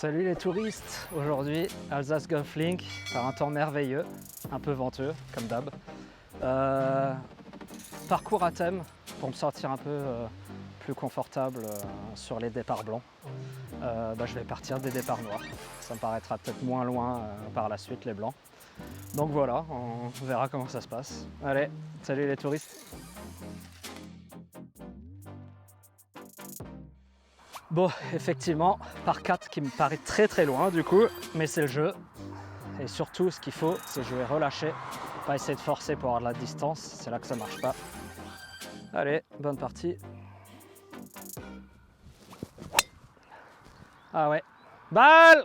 Salut les touristes, aujourd'hui Alsace Golf Link par un temps merveilleux, un peu venteux comme d'hab. Parcours à thème pour me sentir un peu plus confortable sur les départs blancs. Je vais partir des départs noirs, ça me paraîtra peut-être moins loin par la suite les blancs. Donc voilà, on verra comment ça se passe. Allez, salut les touristes. Bon, effectivement, par 4 qui me paraît très loin du coup, mais c'est le jeu. Et surtout, ce qu'il faut, c'est jouer relâché, pas essayer de forcer pour avoir de la distance, c'est là que ça marche pas. Allez, bonne partie. Ah ouais, balle!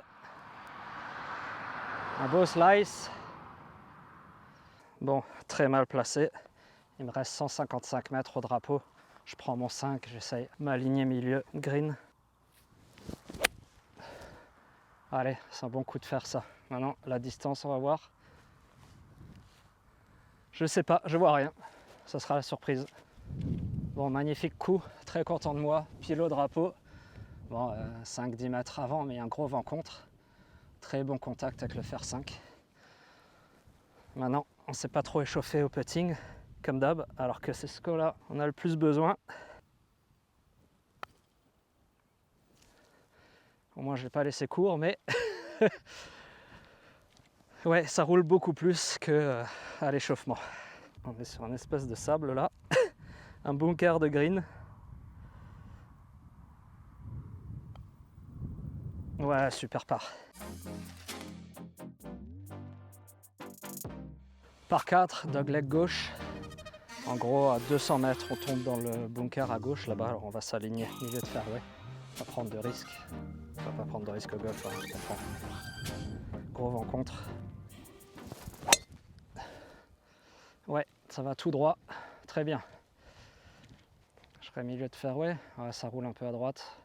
Un beau slice. Bon, très mal placé. Il me reste 155 mètres au drapeau. Je prends mon 5, j'essaye m'aligner milieu green. Allez, c'est un bon coup de faire ça. Maintenant, la distance, on va voir. Je sais pas, je vois rien. Ça sera la surprise. Bon, magnifique coup, très content de moi. Pile au drapeau. Bon, 5-10 mètres avant, mais un gros vent contre. Très bon contact avec le fer 5. Maintenant, on ne s'est pas trop échauffé au putting, comme d'hab, alors que c'est ce que là, on a le plus besoin. Au moins, je vais pas laisser court, mais ouais, ça roule beaucoup plus que à l'échauffement. On est sur un espèce de sable là, un bunker de green. Ouais, super part. Par 4, dogleg gauche. En gros, à 200 mètres, on tombe dans le bunker à gauche là-bas. Alors on va s'aligner milieu de fairway. Pas prendre de risque. Faut pas prendre de risque au golf, hein, je comprends. Gros vent contre. Ouais, ça va tout droit. Très bien. Je serai milieu de fairway. Ouais, ça roule un peu à droite.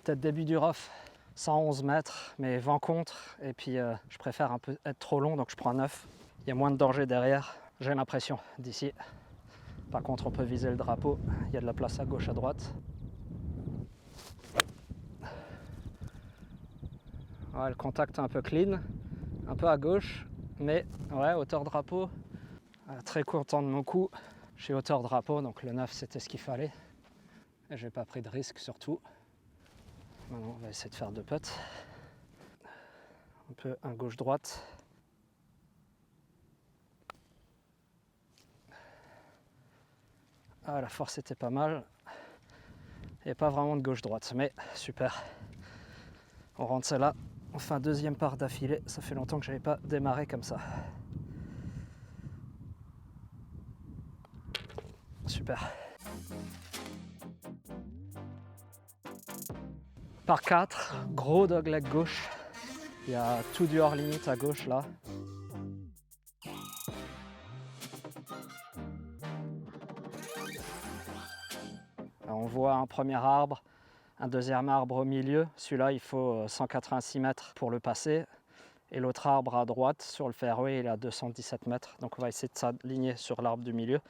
Peut-être début du rough. 111 mètres, mais vent contre. Et puis je préfère un peu être trop long, donc je prends un 9. Il y a moins de danger derrière, j'ai l'impression, d'ici. Par contre, on peut viser le drapeau. Il y a de la place à gauche, à droite. Ouais, le contact est un peu clean, un peu à gauche, mais ouais, hauteur drapeau. Très content de mon coup. Je suis hauteur drapeau, donc le 9 c'était ce qu'il fallait. Et j'ai pas pris de risque surtout. Maintenant, on va essayer de faire deux putts. Un peu un gauche-droite. Ah, la force était pas mal. Il n'y a pas vraiment de gauche-droite, mais super. On rentre celle-là. On fait un deuxième part d'affilée. Ça fait longtemps que je n'avais pas démarré comme ça. Super. Par 4, gros dogleg gauche. Il y a tout du hors limite à gauche là. Alors, on voit un premier arbre, un deuxième arbre au milieu. Celui-là, il faut 186 mètres pour le passer. Et l'autre arbre à droite, sur le fairway, il est à 217 mètres. Donc on va essayer de s'aligner sur l'arbre du milieu,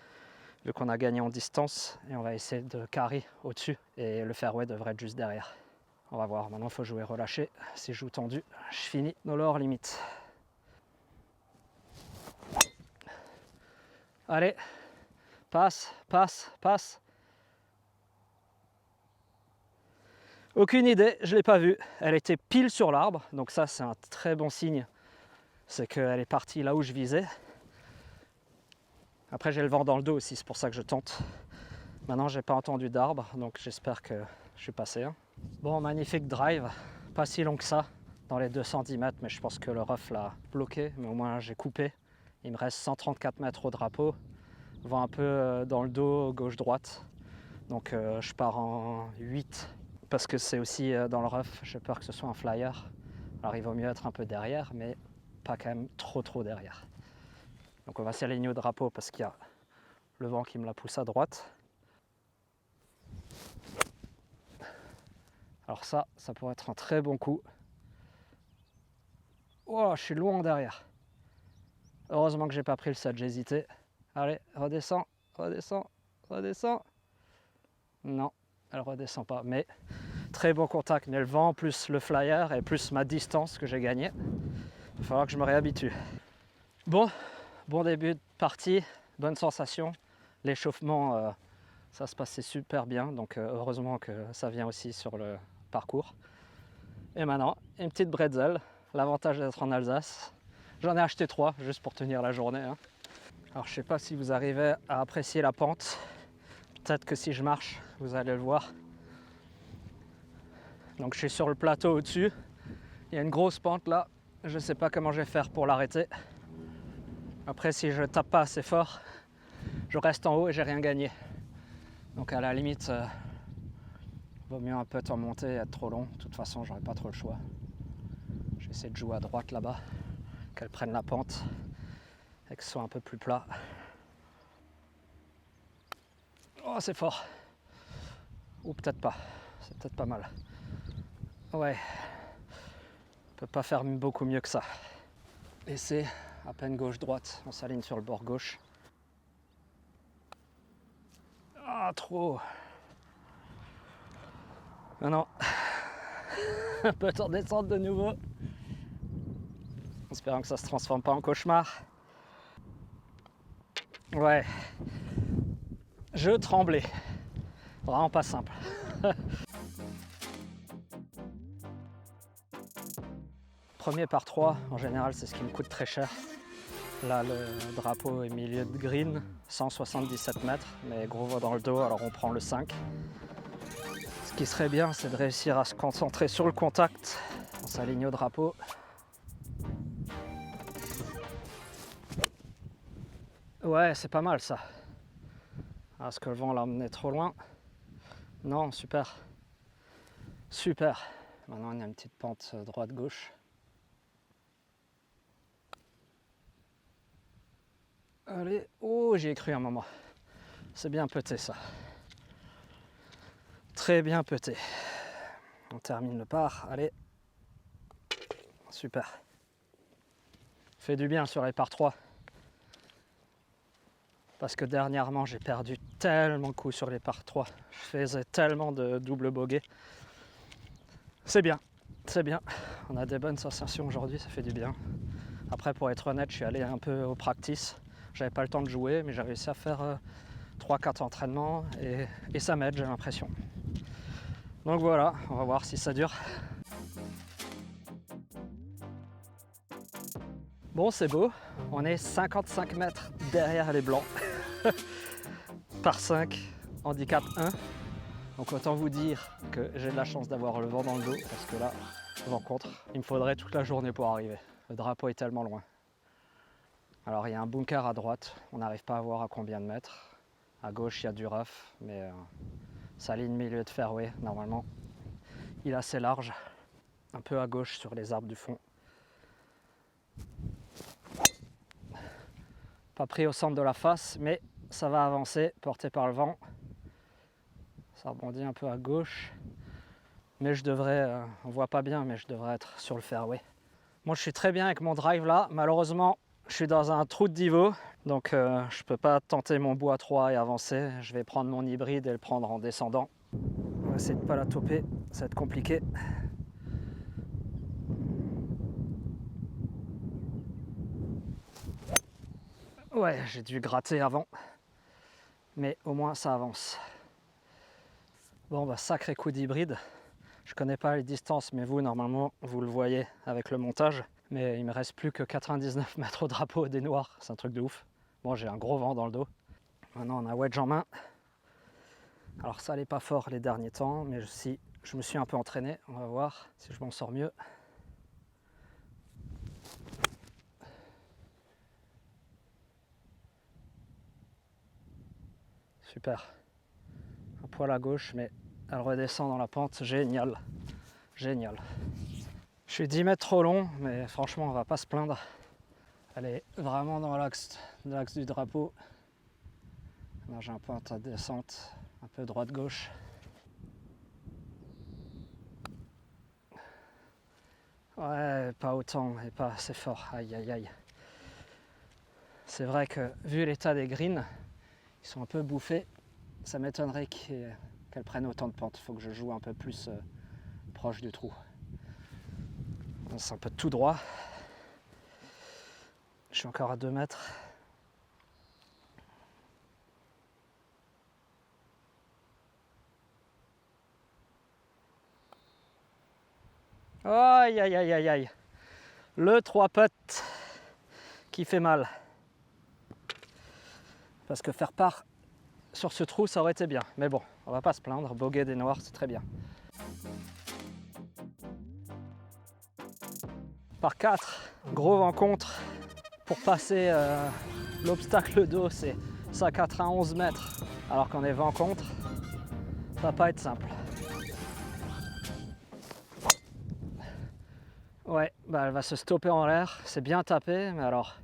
vu qu'on a gagné en distance. Et on va essayer de carry au-dessus. Et le fairway devrait être juste derrière. On va voir, maintenant il faut jouer relâché. Si je joue tendu, je finis dans le hors limite. Allez, passe, passe, passe. Aucune idée, je ne l'ai pas vue. Elle était pile sur l'arbre, donc ça c'est un très bon signe. C'est qu'elle est partie là où je visais. Après j'ai le vent dans le dos aussi, c'est pour ça que je tente. Maintenant j'ai pas entendu d'arbre, donc j'espère que je suis passé. Bon, magnifique drive, pas si long que ça, dans les 210 mètres, mais je pense que le rough l'a bloqué, mais au moins j'ai coupé. Il me reste 134 mètres au drapeau, vent un peu dans le dos, gauche-droite. Donc je pars en 8, parce que c'est aussi dans le rough, j'ai peur que ce soit un flyer. Alors il vaut mieux être un peu derrière, mais pas quand même trop derrière. Donc on va s'aligner au drapeau parce qu'il y a le vent qui me la pousse à droite. Alors ça pourrait être un très bon coup. Oh, je suis loin derrière. Heureusement que j'ai pas pris le set, j'ai hésité. Allez, redescends, redescends, redescends. Non, elle redescend pas, mais Très bon contact, mais le vent plus le flyer et plus ma distance que j'ai gagnée. Il va falloir que je me réhabitue. Bon début de partie, bonne sensation. L'échauffement, ça se passait super bien, donc heureusement que ça vient aussi sur le parcours. Et maintenant, une petite bretzel. L'avantage d'être en Alsace. J'en ai acheté 3 juste pour tenir la journée. Hein. Alors je sais pas si vous arrivez à apprécier la pente. Peut-être que si je marche, vous allez le voir. Donc je suis sur le plateau au-dessus. Il y a une grosse pente là. Je ne sais pas comment je vais faire pour l'arrêter. Après, si je tape pas assez fort, je reste en haut et j'ai rien gagné. Donc à la limite, vaut mieux un peu en monter et être trop long. De toute façon, j'aurai pas trop le choix. Je vais essayer de jouer à droite là-bas, qu'elle prenne la pente et que ce soit un peu plus plat. Oh, c'est fort. Ou peut-être pas. C'est peut-être pas mal. Ouais. On peut pas faire beaucoup mieux que ça. Et c'est à peine gauche-droite. On s'aligne sur le bord gauche. Ah, trop. Non. Un peu en descente de nouveau. Espérant que ça se transforme pas en cauchemar. Ouais. Je tremblais. Vraiment pas simple. Premier par 3, en général, c'est ce qui me coûte très cher. Là, le drapeau est milieu de green, 177 mètres, mais gros vent dans le dos, alors on prend le 5. Ce qui serait bien, c'est de réussir à se concentrer sur le contact. On s'aligne au drapeau. Ouais, c'est pas mal ça. Est-ce que le vent l'a emmené trop loin? Non, super. Super. Maintenant, il y a une petite pente droite-gauche. Allez, oh, j'y ai cru un moment. C'est bien pété ça. Très bien pété. On termine le par, allez. Super. Fait du bien sur les par 3. Parce que dernièrement, j'ai perdu tellement de coups sur les par 3. Je faisais tellement de double bogey. C'est bien, c'est bien. On a des bonnes sensations aujourd'hui, ça fait du bien. Après, pour être honnête, je suis allé un peu au practice. J'avais pas le temps de jouer, mais j'ai réussi à faire 3-4 entraînements et ça m'aide, j'ai l'impression. Donc voilà, on va voir si ça dure. Bon, c'est beau. On est 55 mètres derrière les blancs. Par 5, handicap 1. Donc autant vous dire que j'ai de la chance d'avoir le vent dans le dos, parce que là, vent contre, il me faudrait toute la journée pour arriver. Le drapeau est tellement loin. Alors il y a un bunker à droite, on n'arrive pas à voir à combien de mètres. À gauche, il y a du rough, mais sa ligne milieu de fairway, normalement, il est assez large. Un peu à gauche sur les arbres du fond. Pas pris au centre de la face, mais ça va avancer, porté par le vent. Ça rebondit un peu à gauche. Mais je devrais, on voit pas bien, mais je devrais être sur le fairway. Moi, je suis très bien avec mon drive là. Malheureusement, je suis dans un trou de divot. Donc, je peux pas tenter mon bout à 3 et avancer. Je vais prendre mon hybride et le prendre en descendant. On va essayer de pas la toper. Ça va être compliqué. Ouais, j'ai dû gratter avant. Mais au moins, ça avance. Bon, bah, sacré coup d'hybride. Je connais pas les distances, mais vous, normalement, vous le voyez avec le montage. Mais il me reste plus que 99 mètres au drapeau des noirs. C'est un truc de ouf. Bon, j'ai un gros vent dans le dos. Maintenant, on a wedge en main. Alors, ça allait pas fort les derniers temps, mais si je me suis un peu entraîné, on va voir si je m'en sors mieux. Super. Un poil à gauche, mais elle redescend dans la pente. Génial. Génial. Je suis 10 mètres trop long, mais franchement, on va pas se plaindre. Elle est vraiment dans l'axe du drapeau. Là, j'ai un peu en descente, un peu droite-gauche. Ouais, pas autant et pas assez fort. Aïe, aïe, aïe. C'est vrai que, vu l'état des greens, ils sont un peu bouffés. Ça m'étonnerait qu'elles prennent autant de pente. Il faut que je joue un peu plus proche du trou. C'est un peu tout droit. Je suis encore à 2 mètres. Aïe aïe aïe aïe aïe. Le 3 putts qui fait mal. Parce que faire part sur ce trou, ça aurait été bien. Mais bon, on va pas se plaindre. Bogey des noirs, c'est très bien. Par 4, gros vent contre. Pour passer l'obstacle d'eau, c'est 191 mètres. Alors qu'on est vent contre, ça va pas être simple. Ouais, bah elle va se stopper en l'air. C'est bien tapé, mais alors...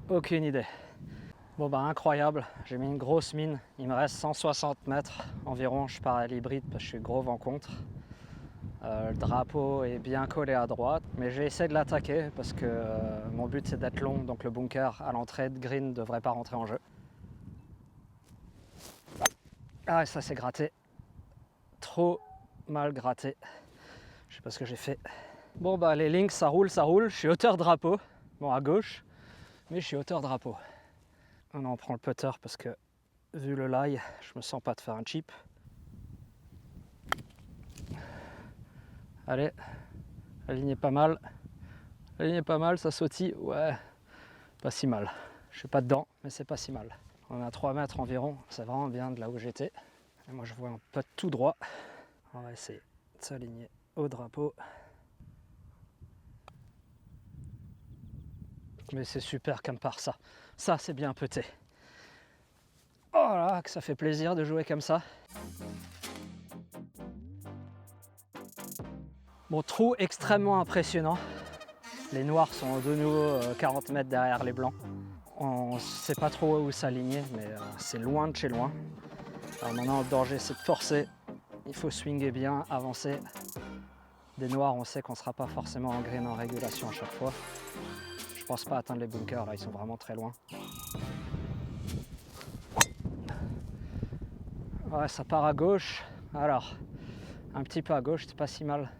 aucune idée. Bon bah incroyable, j'ai mis une grosse mine. Il me reste 160 mètres environ. Je pars à l'hybride parce que je suis gros vent contre. Le drapeau est bien collé à droite, mais j'ai essayé de l'attaquer parce que mon but c'est d'être long, donc le bunker à l'entrée de green ne devrait pas rentrer en jeu. Ah, ça s'est gratté. Trop mal gratté. Je sais pas ce que j'ai fait. Bon bah les links ça roule, ça roule. Je suis hauteur drapeau. Bon à gauche, mais je suis hauteur drapeau. On prend le putter parce que vu le lie, je me sens pas de faire un chip. Allez, la ligne est pas mal. La ligne est pas mal, ça sautille. Ouais, pas si mal. Je suis pas dedans, mais c'est pas si mal. On est à 3 mètres environ, c'est vraiment bien de là où j'étais. Et moi je vois un putt tout droit. On va essayer de s'aligner au drapeau. Mais c'est super comme par ça. Ça c'est bien putté. Oh là, que ça fait plaisir de jouer comme ça. Bon, trou extrêmement impressionnant. Les noirs sont de nouveau 40 mètres derrière les blancs. On ne sait pas trop où s'aligner, mais c'est loin de chez loin. Alors maintenant, le danger, c'est de forcer. Il faut swinger bien, avancer. Des noirs, on sait qu'on ne sera pas forcément en green en régulation à chaque fois. Je pense pas atteindre les bunkers, là, ils sont vraiment très loin. Ouais, ça part à gauche. Alors, un petit peu à gauche, c'est pas si mal.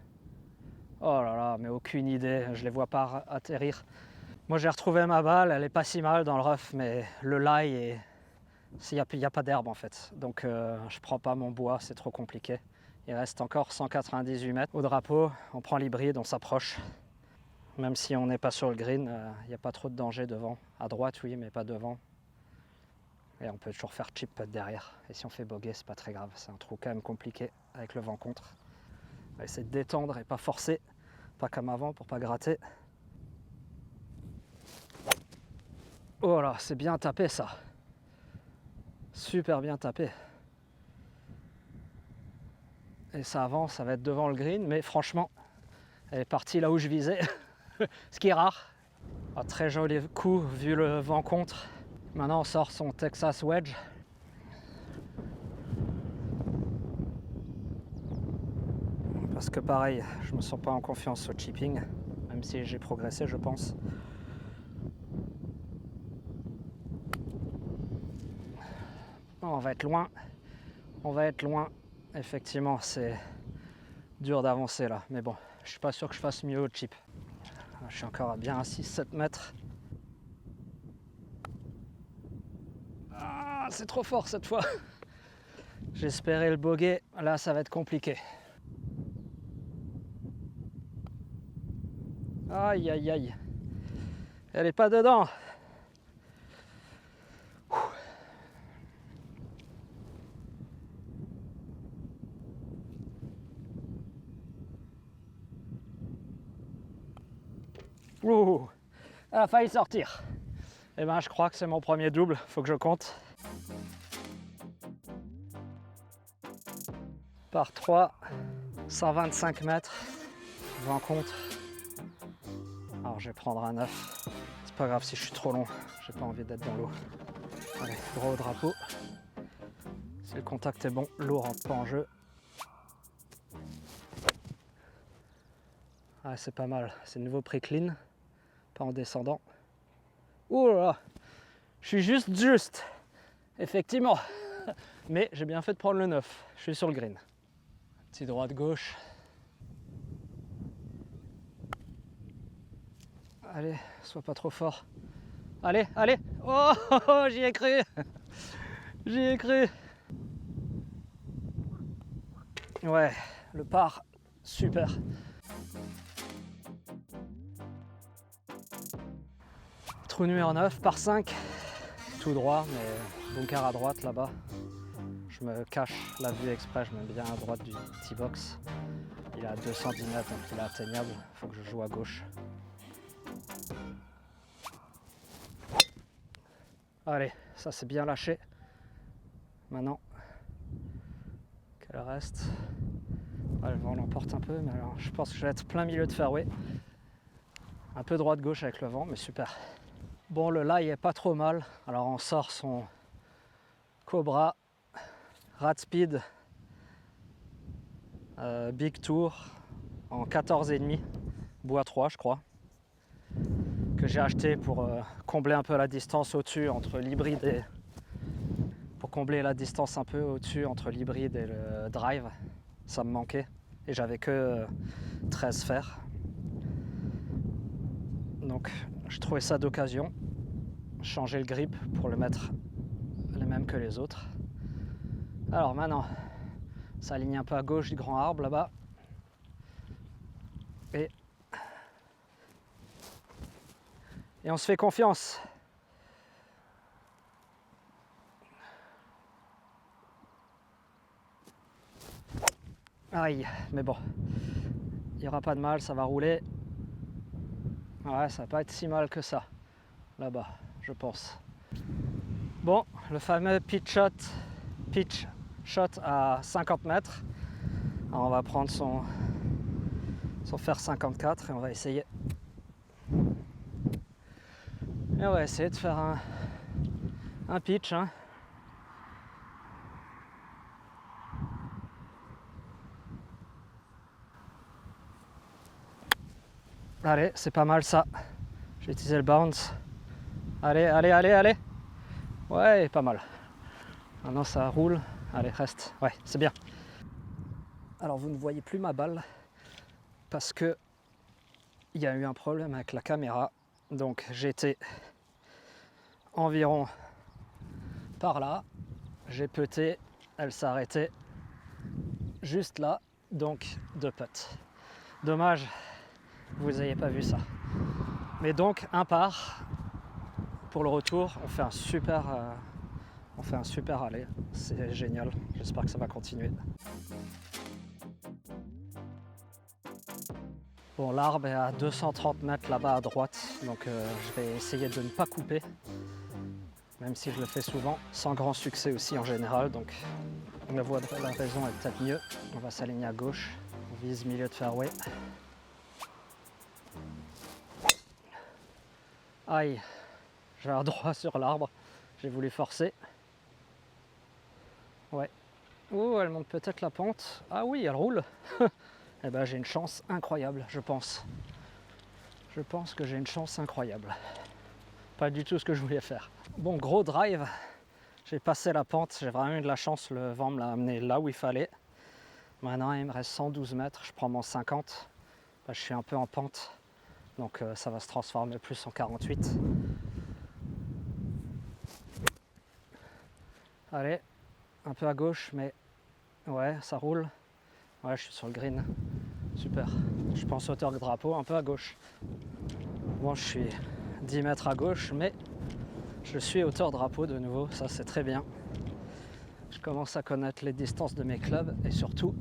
Oh là là, mais aucune idée, je les vois pas atterrir. Moi j'ai retrouvé ma balle, elle est pas si mal dans le rough, mais le lie, il n'y a pas d'herbe en fait. Donc je prends pas mon bois, c'est trop compliqué. Il reste encore 198 mètres au drapeau, on prend l'hybride, on s'approche. Même si on n'est pas sur le green, il n'y a pas trop de danger devant. À droite oui, mais pas devant. Et on peut toujours faire chip putt derrière. Et si on fait bogey, c'est pas très grave, c'est un trou quand même compliqué avec le vent contre. On va essayer de détendre et pas forcer, pas comme avant pour pas gratter. Oh là, c'est bien tapé ça. Super bien tapé. Et ça avance, ça va être devant le green, mais franchement, elle est partie là où je visais, ce qui est rare. Un très joli coup vu le vent contre. Maintenant on sort son Texas Wedge. Parce que pareil, je me sens pas en confiance au chipping, même si j'ai progressé je pense. On va être loin, on va être loin. Effectivement, c'est dur d'avancer là, mais bon, je suis pas sûr que je fasse mieux au chip. Je suis encore à bien 6-7 mètres. Ah, c'est trop fort cette fois. J'espérais le bogey, là ça va être compliqué. Aïe aïe aïe. Elle est pas dedans. Ouh, elle a failli sortir. Eh ben je crois que c'est mon premier double, faut que je compte. Par 3, 125 mètres, vent contre. Alors je vais prendre un 9. C'est pas grave si je suis trop long, j'ai pas envie d'être dans l'eau. Allez, droit au drapeau. Si le contact est bon, l'eau rentre pas en jeu. Ah, c'est pas mal, c'est de nouveau pris clean, pas en descendant. Ouh là là, je suis juste, effectivement. Mais j'ai bien fait de prendre le 9, je suis sur le green. Petit droite-gauche. Allez, sois pas trop fort. Allez, allez. Oh, oh, oh, j'y ai cru. J'y ai cru. Ouais, le par, super. Trou numéro 9, par 5. Tout droit, mais bunker à droite là-bas. Je me cache la vue exprès, je me mets bien à droite du T-box. Il est à 210 mètres, donc il est atteignable. Il faut que je joue à gauche. Allez, ça c'est bien lâché. Maintenant, qu'elle reste. Ouais, le vent l'emporte un peu, mais alors, je pense que je vais être plein milieu de fairway. Un peu droite-gauche avec le vent, mais super. Bon, le lie est pas trop mal. Alors on sort son Cobra Rad Speed Big Tour en 14,5, bois 3 je crois, que j'ai acheté pour combler un peu la distance au-dessus entre l'hybride et... pour combler la distance un peu au-dessus entre l'hybride et le drive. Ça me manquait et j'avais que 13 fers. Donc j'ai trouvé ça d'occasion. Changer le grip pour le mettre les mêmes que les autres. Alors maintenant, ça aligne un peu à gauche du grand arbre là-bas. Et on se fait confiance. Aïe, mais bon, il n'y aura pas de mal, ça va rouler. Ouais, ça va pas être si mal que ça, là-bas, je pense. Bon, le fameux pitch shot à 50 mètres. Alors on va prendre son fer 54 et on va essayer. Et on va essayer de faire un pitch. Hein. Allez, c'est pas mal ça. J'ai utilisé le bounce. Allez, allez, allez, allez. Ouais, pas mal. Maintenant ça roule. Allez, reste. Ouais, c'est bien. Alors vous ne voyez plus ma balle parce que il y a eu un problème avec la caméra. Donc j'étais environ par là. J'ai puté. Elle s'est arrêtée juste là. Donc 2 putts. Dommage, vous n'ayez pas vu ça. Mais donc un par. Pour le retour, on fait un super aller. C'est génial. J'espère que ça va continuer. Bon, l'arbre est à 230 mètres là-bas à droite, donc je vais essayer de ne pas couper, même si je le fais souvent, sans grand succès aussi en général. Donc la voie de la raison est peut-être mieux. On va s'aligner à gauche. On vise milieu de fairway. Aïe, j'ai un droit sur l'arbre. J'ai voulu forcer. Ouais. Oh, elle monte peut-être la pente. Ah oui, elle roule. Eh ben, j'ai une chance incroyable, je pense. Je pense que j'ai une chance incroyable. Pas du tout ce que je voulais faire. Bon, gros drive. J'ai passé la pente. J'ai vraiment eu de la chance. Le vent me l'a amené là où il fallait. Maintenant, il me reste 112 mètres. Je prends mon 50. Là, je suis un peu en pente. Donc, ça va se transformer plus en 48. Allez, un peu à gauche, mais ouais, ça roule. Ouais, je suis sur le green. Super. Je pense hauteur drapeau, un peu à gauche. Bon, je suis 10 mètres à gauche, mais je suis hauteur drapeau de nouveau. Ça, c'est très bien. Je commence à connaître les distances de mes clubs et surtout,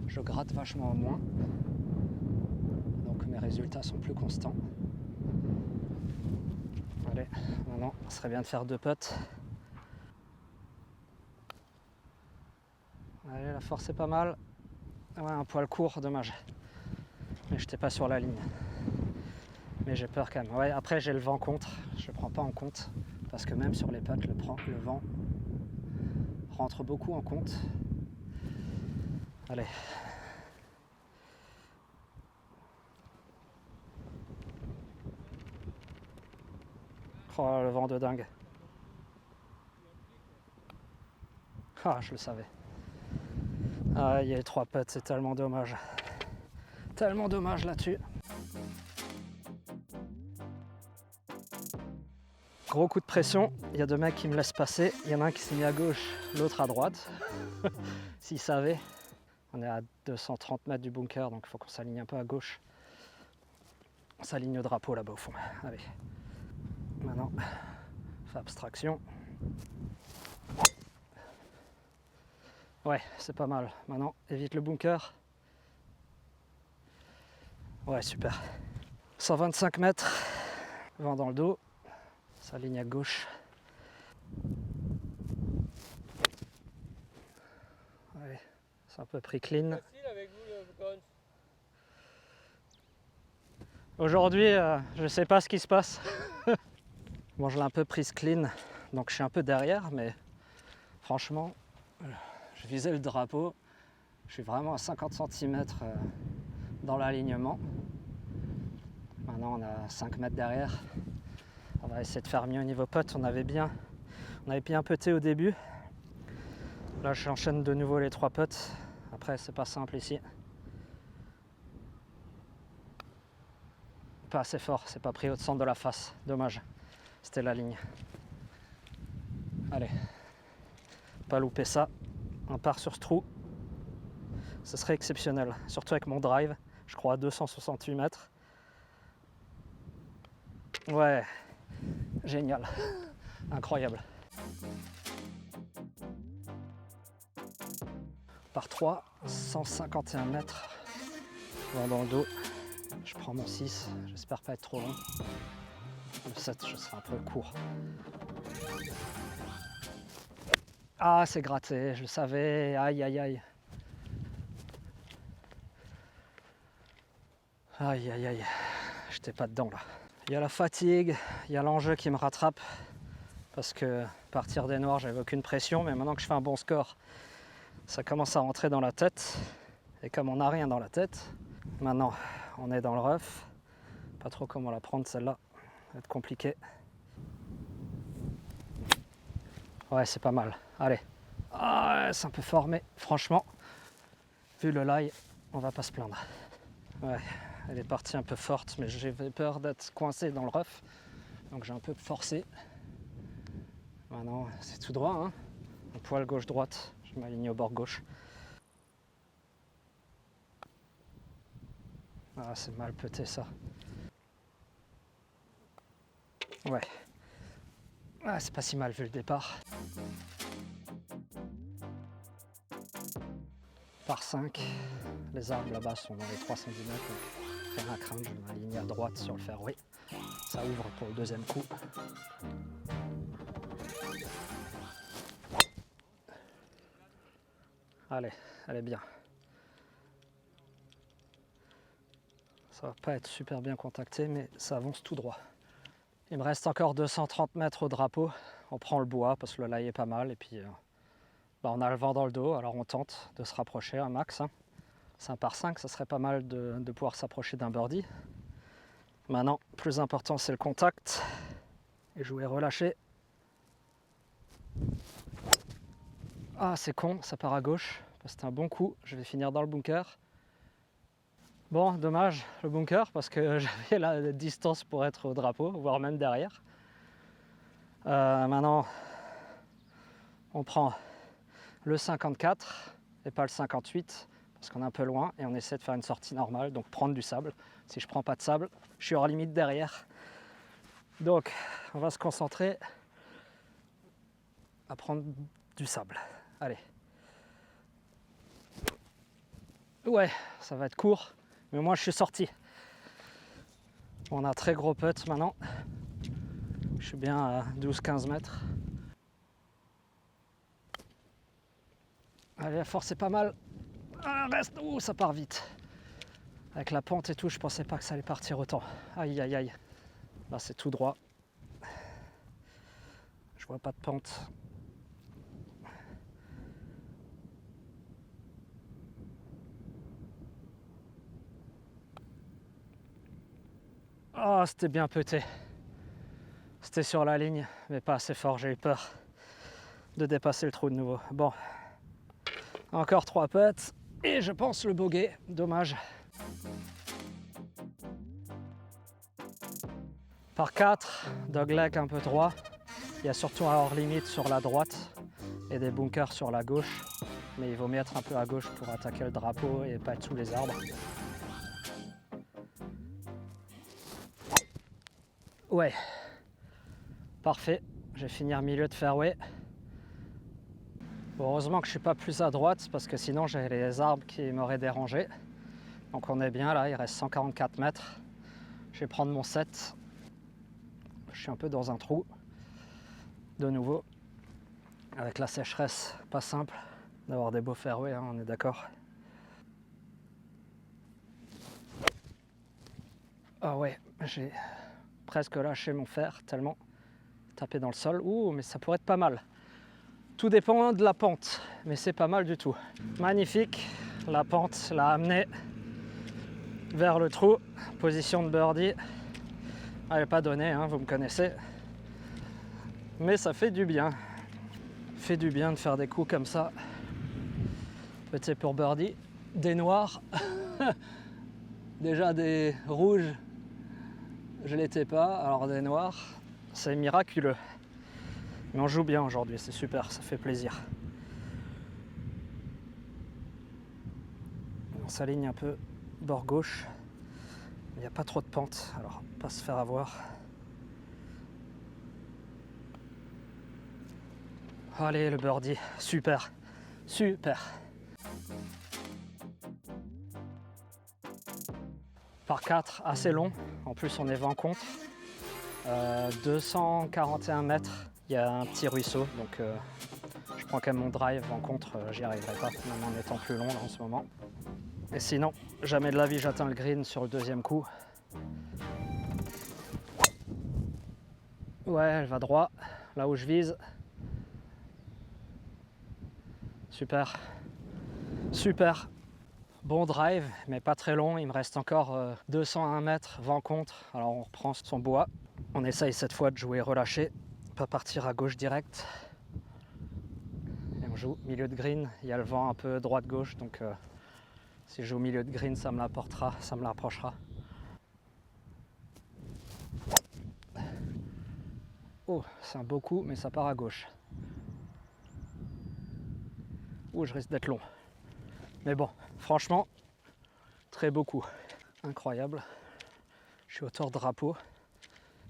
je gratte vachement moins. Donc, mes résultats sont plus constants. Allez, maintenant, ce serait bien de faire 2 putts. Allez, la force est pas mal. Ouais, un poil court, dommage. Mais je n'étais pas sur la ligne. Mais j'ai peur quand même. Ouais, après j'ai le vent contre, je ne prends pas en compte. Parce que même sur les putts, le vent rentre beaucoup en compte. Allez. Oh, le vent de dingue. Ah, je le savais. Ah, il y a les 3 putts, c'est tellement dommage. Tellement dommage là-dessus. Gros coup de pression, il y a 2 mecs qui me laissent passer. Il y en a un qui s'est mis à gauche, l'autre à droite. S'ils savaient, on est à 230 mètres du bunker, donc il faut qu'on s'aligne un peu à gauche. On s'aligne au drapeau là-bas au fond. Allez, maintenant, on fait abstraction. Ouais, c'est pas mal. Maintenant, évite le bunker. Ouais, super. 125 mètres, vent dans le dos. Ça ligne à gauche. Ouais, c'est un peu pris clean. Aujourd'hui, je sais pas ce qui se passe. Bon, je l'ai un peu prise clean, donc je suis un peu derrière, mais franchement, je visais le drapeau. Je suis vraiment à 50 cm dans l'alignement. Maintenant, on a 5 mètres derrière. On va essayer de faire mieux au niveau putt. On avait bien putté au début. Là, j'enchaîne de nouveau les 3 putts. Après, c'est pas simple ici. Pas assez fort, c'est pas pris au centre de la face. Dommage. C'était la ligne. Allez, pas louper ça. On part sur ce trou. Ce serait exceptionnel, surtout avec mon drive. Je crois à 268 mètres. Ouais, génial, incroyable. Par 3, 151 mètres. Vent dans le dos. Je prends mon 6, j'espère pas être trop long. Le 7, je serai un peu court. Ah, c'est gratté, je le savais. Aïe, aïe, aïe. Aïe, aïe, aïe. J'étais pas dedans là. Il y a la fatigue, il y a l'enjeu qui me rattrape. Parce que partir des noirs, j'avais aucune pression. Mais maintenant que je fais un bon score, ça commence à rentrer dans la tête. Et comme on n'a rien dans la tête, maintenant on est dans le rough. Pas trop comment la prendre celle-là. Ça va être compliqué. Ouais, c'est pas mal. Allez. Ah, c'est un peu fort, mais franchement, vu le lie, on va pas se plaindre. Ouais, elle est partie un peu forte, mais j'avais peur d'être coincé dans le rough. Donc j'ai un peu forcé. Maintenant, c'est tout droit, hein. Un poil gauche-droite. Je m'aligne au bord gauche. Ah, c'est mal pété ça. Ouais. Ah, c'est pas si mal vu le départ. Par 5. Les arbres là-bas sont dans les 310 mètres, donc rien à craindre. Je m'aligne à droite sur le fairway. Ça ouvre pour le deuxième coup. Allez, elle est bien. Ça va pas être super bien contacté, mais ça avance tout droit. Il me reste encore 230 mètres au drapeau. On prend le bois parce que le lie est pas mal. Et puis on a le vent dans le dos, alors on tente de se rapprocher un max. Hein. C'est un par 5, ça serait pas mal de pouvoir s'approcher d'un birdie. Maintenant, plus important, c'est le contact. Et jouer relâché. Ah, c'est con, ça part à gauche. C'était un bon coup, je vais finir dans le bunker. Bon, dommage le bunker parce que j'avais la distance pour être au drapeau, voire même derrière. Maintenant, on prend le 54 et pas le 58 parce qu'on est un peu loin et on essaie de faire une sortie normale, donc prendre du sable. Si je prends pas de sable, je suis hors limite derrière. Donc, on va se concentrer à prendre du sable. Allez. Ouais, ça va être court, mais moi je suis sorti. On a un très gros putt maintenant. Je suis bien à 12-15 mètres. Allez, la force est pas mal. Ah, reste. Ouh, ça part vite. Avec la pente et tout, je pensais pas que ça allait partir autant. Aïe, aïe, aïe. Là, c'est tout droit. Je vois pas de pente. Oh, c'était bien pété. C'était sur la ligne, mais pas assez fort. J'ai eu peur de dépasser le trou de nouveau. Bon, Encore 3 putts et je pense le bogey. Dommage. Par 4, dogleg un peu droit. Il y a surtout un hors limite sur la droite et des bunkers sur la gauche. Mais il vaut mieux être un peu à gauche pour attaquer le drapeau et pas être sous les arbres. Ouais, parfait. Je vais finir milieu de fairway. Bon, heureusement que je suis pas plus à droite parce que sinon j'ai les arbres qui m'auraient dérangé. Donc on est bien là, il reste 144 mètres. Je vais prendre mon set. Je suis un peu dans un trou. De nouveau, avec la sécheresse, pas simple d'avoir des beaux fairways, hein, on est d'accord. Ah ouais, j'ai presque lâché mon fer tellement tapé dans le sol. Ouh, mais ça pourrait être pas mal. Tout dépend de la pente, mais c'est pas mal du tout. Magnifique, la pente l'a amené vers le trou. Position de birdie. Elle n'est pas donnée, hein, vous me connaissez. Mais ça fait du bien. Fait du bien de faire des coups comme ça. Petit pour birdie. Des noirs. Déjà des rouges, je l'étais pas. Alors des noirs, c'est miraculeux. Mais on joue bien aujourd'hui, c'est super, ça fait plaisir. On s'aligne un peu bord gauche. Il n'y a pas trop de pente, alors pas se faire avoir. Allez, le birdie, super, super. Par 4, assez long. En plus, on est vent contre. 241 mètres. Il y a un petit ruisseau, donc je prends quand même mon drive en contre, j'y arriverai pas, même en étant plus long là, en ce moment. Et sinon, jamais de la vie j'atteins le green sur le deuxième coup. Ouais, elle va droit, là où je vise. Super, super. Bon drive, mais pas très long, il me reste encore 201 mètres, vent contre, alors on reprend son bois. On essaye cette fois de jouer relâché, pas partir à gauche direct. Et on joue milieu de green, il y a le vent un peu droite-gauche, donc si je joue au milieu de green, ça me l'apportera, ça me l'approchera. Oh, c'est un beau coup, mais ça part à gauche. Oh, je risque d'être long. Mais bon, franchement, très beau coup. Incroyable. Je suis hauteur drapeau.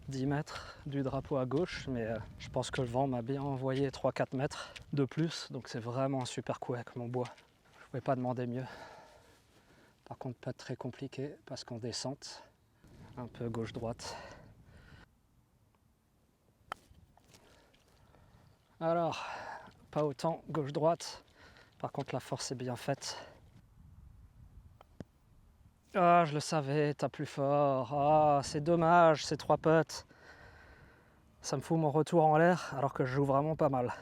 10 mètres du drapeau à gauche, mais je pense que le vent m'a bien envoyé 3-4 mètres de plus, donc c'est vraiment un super coup avec mon bois. Je ne pouvais pas demander mieux. Par contre, pas très compliqué parce qu'en descente, un peu gauche-droite. Alors, pas autant gauche-droite, par contre la force est bien faite. Ah, je le savais, t'as plus fort. Ah, c'est dommage, ces 3 putts. Ça me fout mon retour en l'air alors que je joue vraiment pas mal.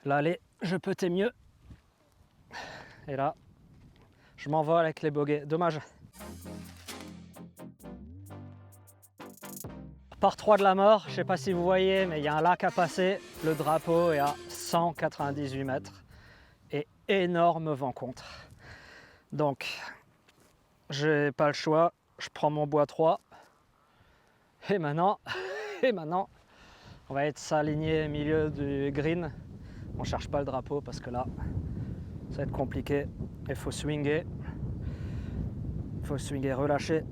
Là, allez, je puttais mieux. Et là, je m'envole avec les bogeys. Dommage. Par 3 de la mort, je sais pas si vous voyez, mais il y a un lac à passer. Le drapeau est à 198 mètres. Et énorme vent contre. Donc, j'ai pas le choix. Je prends mon bois 3. Et maintenant, on va être s'aligner au milieu du green. On cherche pas le drapeau parce que là, ça va être compliqué. Il faut swinger. Il faut swinger, relâcher.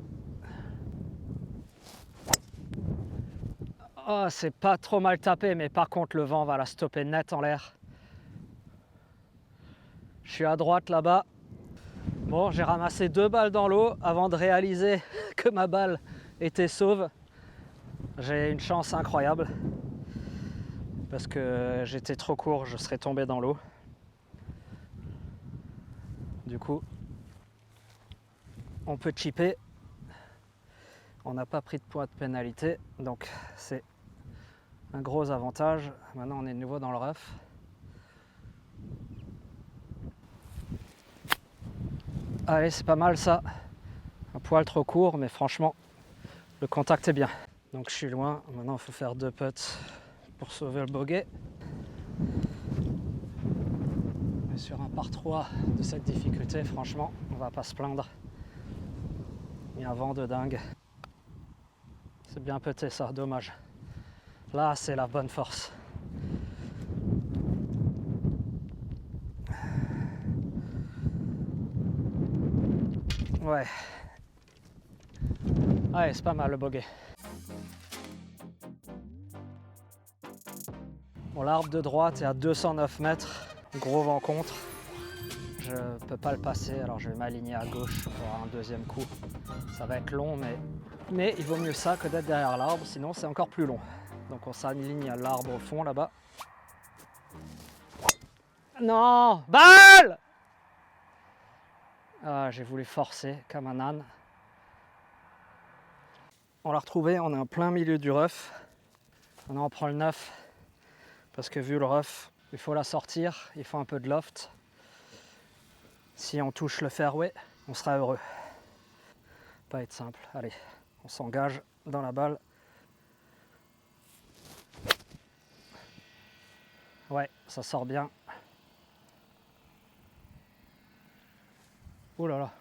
Oh, c'est pas trop mal tapé, mais par contre, le vent va la stopper net en l'air. Je suis à droite là-bas. Bon, j'ai ramassé 2 balles dans l'eau avant de réaliser que ma balle était sauve. J'ai une chance incroyable parce que j'étais trop court, je serais tombé dans l'eau. Du coup, on peut chipper. On n'a pas pris de points de pénalité, donc c'est un gros avantage. Maintenant, on est de nouveau dans le rough. Allez, c'est pas mal ça. Un poil trop court, mais franchement, le contact est bien. Donc je suis loin. Maintenant, il faut faire 2 putts pour sauver le bogey. sur un par 3 de cette difficulté, franchement, on va pas se plaindre. Il y a un vent de dingue. C'est bien pété ça, dommage. Là, c'est la bonne force. Ouais. Ouais, c'est pas mal le bogey. Bon, l'arbre de droite est à 209 mètres. Gros vent contre. Je peux pas le passer, alors je vais m'aligner à gauche pour un deuxième coup. Ça va être long, mais il vaut mieux ça que d'être derrière l'arbre, sinon c'est encore plus long. Donc on s'aligne à l'arbre au fond là-bas. Non! Balle! Ah, j'ai voulu forcer comme un âne. On l'a retrouvé, on est en plein milieu du rough. Maintenant on prend le 9 parce que vu le rough, il faut la sortir, il faut un peu de loft. Si on touche le fairway, on sera heureux. Pas être simple. Allez, on s'engage dans la balle. Ouais, ça sort bien. Ouh là là,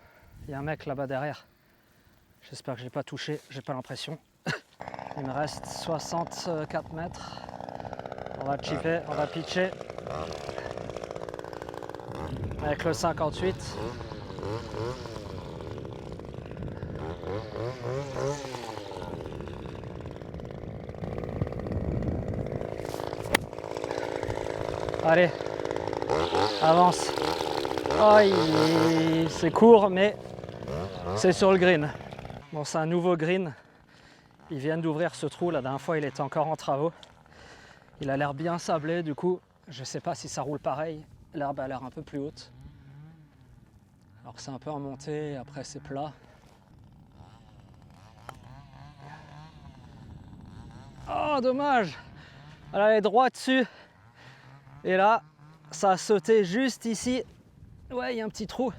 il y a un mec là-bas derrière. J'espère que je l'ai pas touché, j'ai pas l'impression. Il me reste 64 mètres. On va chipper, on va pitcher. Avec le 58. Allez, avance. Oh, c'est court, mais c'est sur le green. Bon, c'est un nouveau green. Ils viennent d'ouvrir ce trou. La dernière fois, il était encore en travaux. Il a l'air bien sablé, du coup, je sais pas si ça roule pareil. L'herbe a l'air un peu plus haute. Alors que c'est un peu en montée, après c'est plat. Oh, dommage! Elle allait droit dessus. Et là, ça a sauté juste ici. Ouais, il y a un petit trou.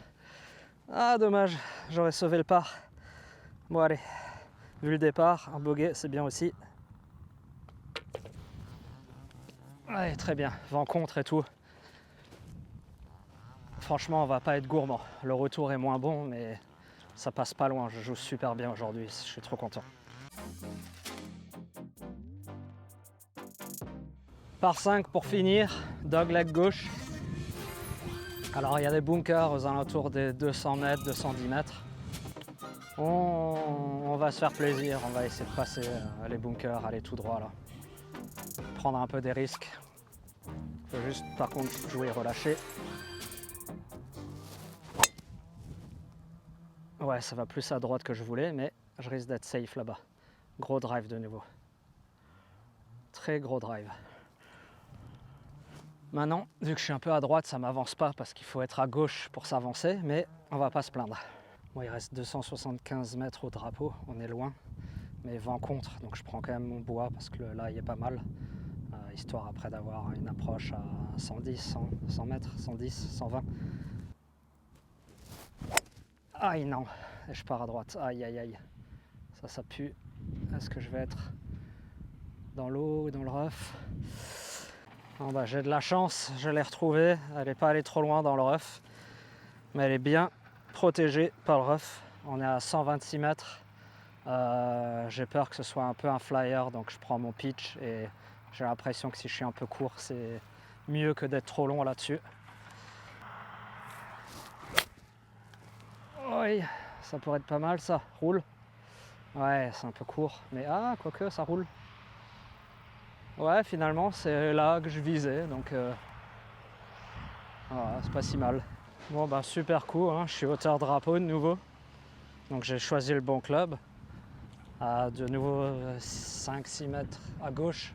Ah, dommage, j'aurais sauvé le par. Bon, allez, vu le départ, un bogey, c'est bien aussi. Ouais, très bien, vent contre et tout. Franchement, on va pas être gourmand. Le retour est moins bon, mais ça passe pas loin. Je joue super bien aujourd'hui, je suis trop content. Par 5 pour finir, dogleg gauche. Alors il y a des bunkers aux alentours des 200 mètres, 210 mètres. On va se faire plaisir, on va essayer de passer les bunkers, aller tout droit là. Prendre un peu des risques. Il faut juste par contre jouer relâché. Ouais, ça va plus à droite que je voulais, mais je risque d'être safe là-bas. Gros drive de nouveau. Très gros drive. Maintenant, vu que je suis un peu à droite, ça m'avance pas parce qu'il faut être à gauche pour s'avancer, mais on va pas se plaindre. Bon, il reste 275 mètres au drapeau, on est loin, mais vent contre, donc je prends quand même mon bois parce que là il est pas mal, histoire après d'avoir une approche à 110, 100 mètres, 110, 120. Aïe non, et je pars à droite, aïe aïe aïe, ça pue. Est-ce que je vais être dans l'eau ou dans le rough? Bon bah, j'ai de la chance, je l'ai retrouvée, elle n'est pas allée trop loin dans le rough, mais elle est bien protégée par le rough. On est à 126 mètres, j'ai peur que ce soit un peu un flyer, donc je prends mon pitch et j'ai l'impression que si je suis un peu court, c'est mieux que d'être trop long là-dessus. Oui, ça pourrait être pas mal ça, roule. Ouais, c'est un peu court, mais ah, quoique ça roule. Ouais, finalement, c'est là que je visais, donc voilà, c'est pas si mal. Bon, bah super coup, hein. Je suis hauteur drapeau de nouveau, donc j'ai choisi le bon club. De nouveau 5-6 mètres à gauche.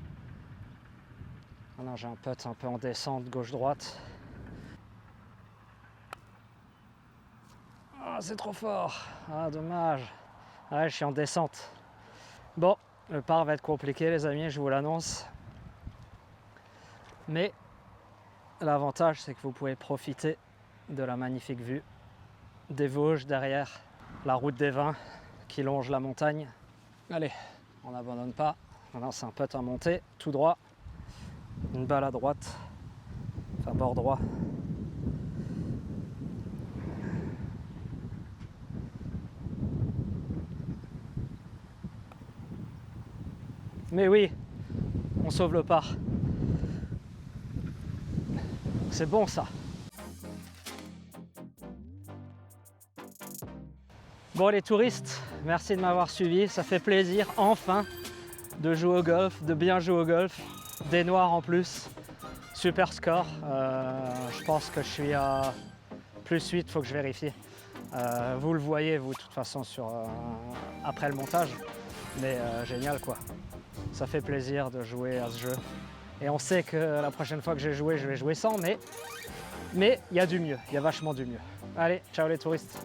Maintenant, j'ai un putt un peu en descente, gauche-droite. Ah, c'est trop fort. Ah, dommage. Ouais, je suis en descente. Bon, le par va être compliqué, les amis, je vous l'annonce. Mais l'avantage, c'est que vous pouvez profiter de la magnifique vue des Vosges derrière, la route des vins qui longe la montagne. Allez, on n'abandonne pas. Maintenant, c'est un putt à monter, tout droit. Une balle à droite, enfin bord droit. Mais oui, on sauve le par. C'est bon ça. Bon les touristes, merci de m'avoir suivi. Ça fait plaisir enfin de jouer au golf, de bien jouer au golf. Des noirs en plus. Super score. Je pense que je suis à plus 8, faut que je vérifie. Vous le voyez vous de toute façon après le montage. Mais génial quoi. Ça fait plaisir de jouer à ce jeu. Et on sait que la prochaine fois que je vais jouer sans, mais il y a du mieux, il y a vachement du mieux. Allez, ciao les touristes.